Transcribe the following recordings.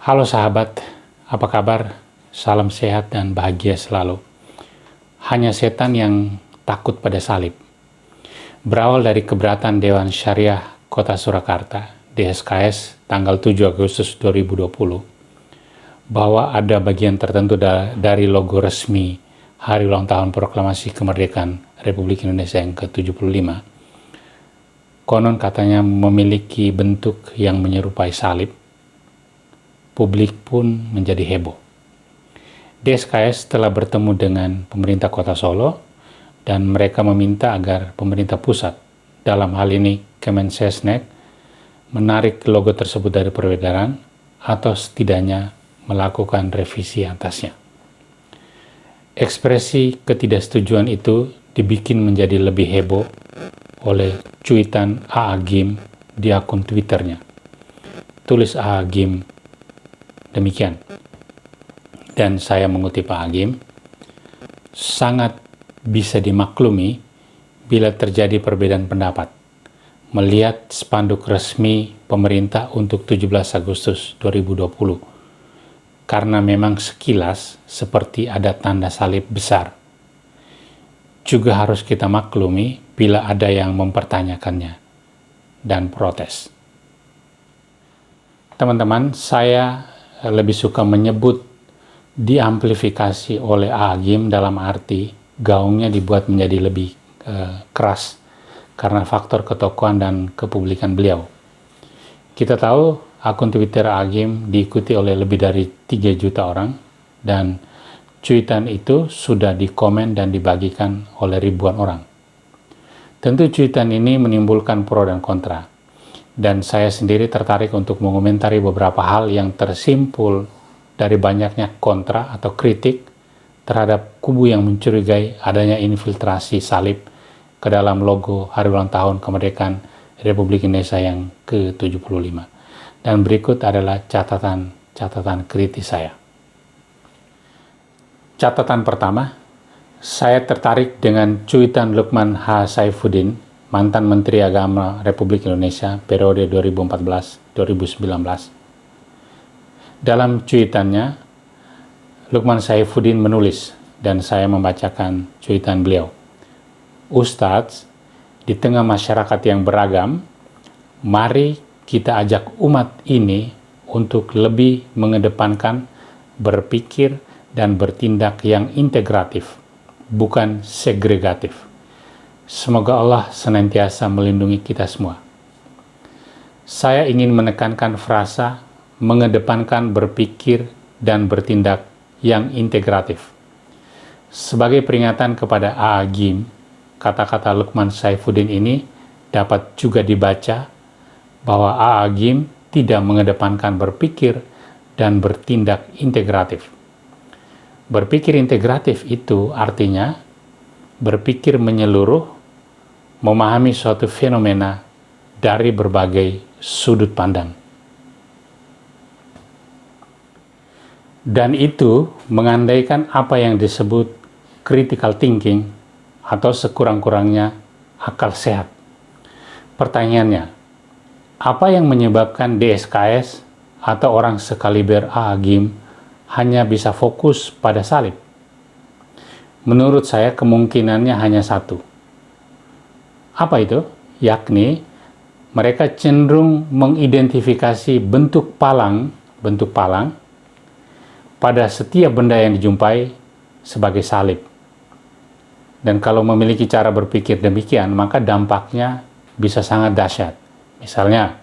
Halo sahabat, apa kabar? Salam sehat dan bahagia selalu. Hanya setan yang takut pada salib. Berawal dari keberatan Dewan Syariah Kota Surakarta, DSKS, tanggal 7 Agustus 2020, bahwa ada bagian tertentu dari logo resmi Hari Ulang Tahun Proklamasi Kemerdekaan Republik Indonesia yang ke-75, konon katanya memiliki bentuk yang menyerupai salib. Publik pun menjadi heboh. DSKS telah bertemu dengan pemerintah Kota Solo dan mereka meminta agar pemerintah pusat, dalam hal ini Kemensesnek, menarik logo tersebut dari peredaran atau setidaknya melakukan revisi atasnya. Ekspresi ketidaksetujuan itu dibikin menjadi lebih heboh oleh cuitan A.A. Gim di akun Twitternya. Tulis A.A. Gim demikian, dan saya mengutip Pak Agim, sangat bisa dimaklumi bila terjadi perbedaan pendapat melihat spanduk resmi pemerintah untuk 17 Agustus 2020, karena memang sekilas seperti ada tanda salib besar. Juga harus kita maklumi bila ada yang mempertanyakannya dan protes. Teman-teman, saya lebih suka menyebut diamplifikasi oleh Agim dalam arti gaungnya dibuat menjadi lebih keras karena faktor ketokohan dan kepublikan beliau. Kita tahu akun Twitter Agim diikuti oleh lebih dari 3 juta orang dan cuitan itu sudah dikomen dan dibagikan oleh ribuan orang. Tentu cuitan ini menimbulkan pro dan kontra. Dan saya sendiri tertarik untuk mengomentari beberapa hal yang tersimpul dari banyaknya kontra atau kritik terhadap kubu yang mencurigai adanya infiltrasi salib ke dalam logo Hari Ulang Tahun Kemerdekaan Republik Indonesia yang ke-75. Dan berikut adalah catatan kritis saya. Catatan pertama, saya tertarik dengan cuitan Lukman H. Saifuddin, mantan Menteri Agama Republik Indonesia periode 2014-2019. Dalam cuitannya, Lukman Saifuddin menulis, dan saya membacakan cuitan beliau. Ustadz, di tengah masyarakat yang beragam, mari kita ajak umat ini untuk lebih mengedepankan berpikir dan bertindak yang integratif, bukan segregatif. Semoga Allah senantiasa melindungi kita semua. Saya ingin menekankan frasa mengedepankan berpikir dan bertindak yang integratif. Sebagai peringatan kepada A.A. Gim, kata-kata Lukman Saifuddin ini dapat juga dibaca bahwa A.A. Gim tidak mengedepankan berpikir dan bertindak integratif. Berpikir integratif itu artinya berpikir menyeluruh, memahami suatu fenomena dari berbagai sudut pandang. Dan itu mengandaikan apa yang disebut critical thinking atau sekurang-kurangnya akal sehat. Pertanyaannya, apa yang menyebabkan DSKS atau orang sekaliber A.A. Gim hanya bisa fokus pada salib? Menurut saya kemungkinannya hanya satu. Apa itu? Yakni mereka cenderung mengidentifikasi bentuk palang pada setiap benda yang dijumpai sebagai salib. Dan kalau memiliki cara berpikir demikian, maka dampaknya bisa sangat dahsyat. Misalnya,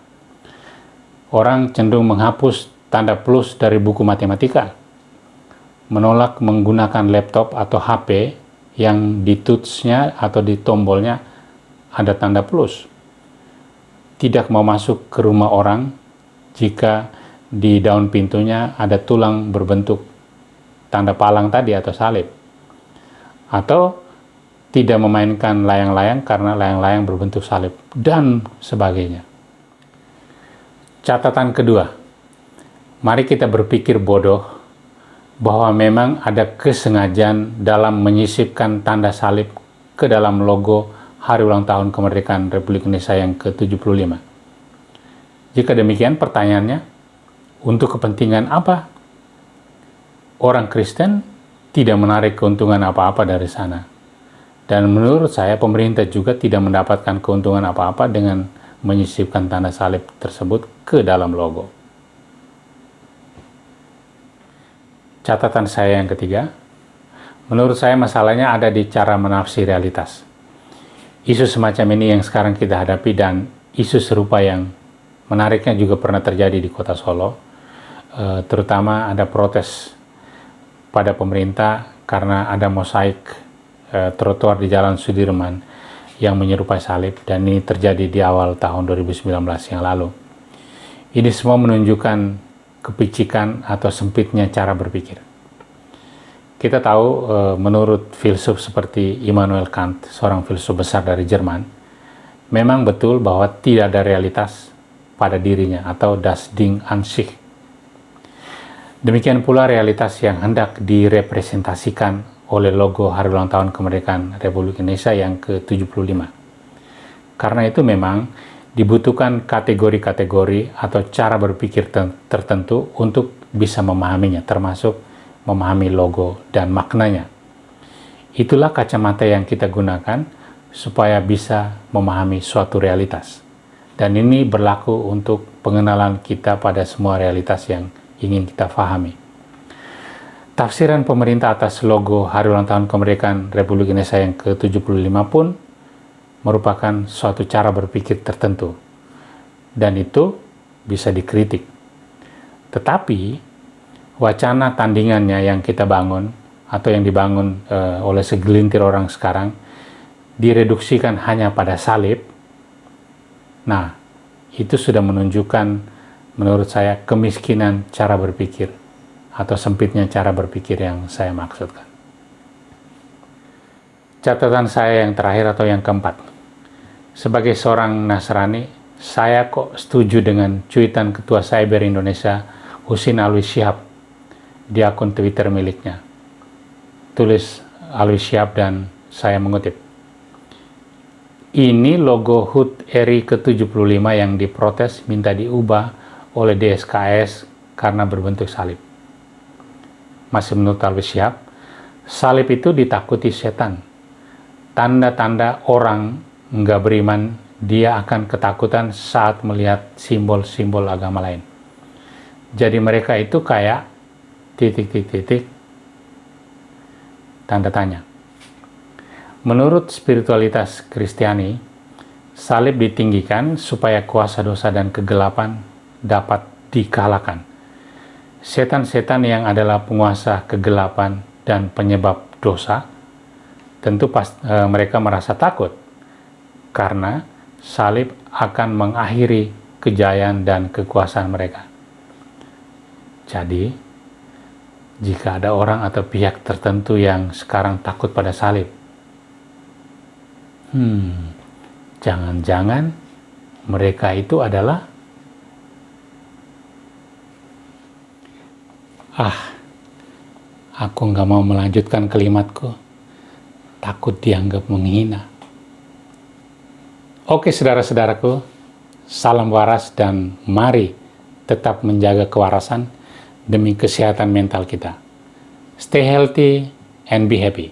orang cenderung menghapus tanda plus dari buku matematika, menolak menggunakan laptop atau HP yang di touch-nya atau di tombolnya ada tanda plus. Tidak mau masuk ke rumah orang jika di daun pintunya ada tulang berbentuk tanda palang tadi atau salib. Atau tidak memainkan layang-layang karena layang-layang berbentuk salib, dan sebagainya. Catatan kedua, mari kita berpikir bodoh bahwa memang ada kesengajaan dalam menyisipkan tanda salib ke dalam logo Hari Ulang Tahun Kemerdekaan Republik Indonesia yang ke-75. Jika demikian, pertanyaannya, Untuk kepentingan apa? Orang Kristen tidak menarik keuntungan apa-apa dari sana. Dan menurut saya pemerintah juga tidak mendapatkan keuntungan apa-apa dengan menyisipkan tanda salib tersebut ke dalam logo. Catatan saya yang ketiga, menurut saya masalahnya ada di cara menafsir realitas. Isu semacam ini yang sekarang kita hadapi dan isu serupa yang menariknya juga pernah terjadi di kota Solo, terutama ada protes pada pemerintah karena ada mosaik trotoar di Jalan Sudirman yang menyerupai salib, dan ini terjadi di awal tahun 2019 yang lalu. Ini semua menunjukkan kepicikan atau sempitnya cara berpikir. Kita tahu menurut filsuf seperti Immanuel Kant, seorang filsuf besar dari Jerman, memang betul bahwa tidak ada realitas pada dirinya atau das Ding an sich. Demikian pula realitas yang hendak direpresentasikan oleh logo Hari Ulang Tahun Kemerdekaan Republik Indonesia yang ke-75. Karena itu memang dibutuhkan kategori-kategori atau cara berpikir tertentu untuk bisa memahaminya, termasuk memahami logo dan maknanya. Itulah kacamata yang kita gunakan supaya bisa memahami suatu realitas. Dan ini berlaku untuk pengenalan kita pada semua realitas yang ingin kita pahami. Tafsiran pemerintah atas logo Hari Ulang Tahun Kemerdekaan Republik Indonesia yang ke-75 pun merupakan suatu cara berpikir tertentu. Dan itu bisa dikritik. Tetapi wacana tandingannya yang kita bangun atau yang dibangun oleh segelintir orang sekarang direduksikan hanya pada salib. Nah, itu sudah menunjukkan menurut saya kemiskinan cara berpikir atau sempitnya cara berpikir yang saya maksudkan. Catatan saya yang terakhir atau yang keempat. Sebagai seorang Nasrani, saya kok setuju dengan cuitan Ketua Cyber Indonesia Husin Alwi Shihab di akun Twitter miliknya. Tulis Alwi Shihab dan saya mengutip. Ini logo HUT RI ke-75 yang diprotes minta diubah oleh DSKS karena berbentuk salib. Masih menurut Alwi Shihab, salib itu ditakuti setan. Tanda-tanda orang nggak beriman, dia akan ketakutan saat melihat simbol-simbol agama lain. Jadi mereka itu kayak titik tanda tanya. Menurut spiritualitas Kristiani, salib ditinggikan supaya kuasa dosa dan kegelapan dapat dikalahkan. Setan-setan yang adalah penguasa kegelapan dan penyebab dosa, tentu mereka merasa takut karena salib akan mengakhiri kejayaan dan kekuasaan mereka. Jadi, jika ada orang atau pihak tertentu yang sekarang takut pada salib, jangan-jangan mereka itu adalah aku nggak mau melanjutkan kalimatku, takut dianggap menghina. Oke saudara-saudaraku, salam waras dan mari tetap menjaga kewarasan demi kesehatan mental kita. Stay healthy and be happy.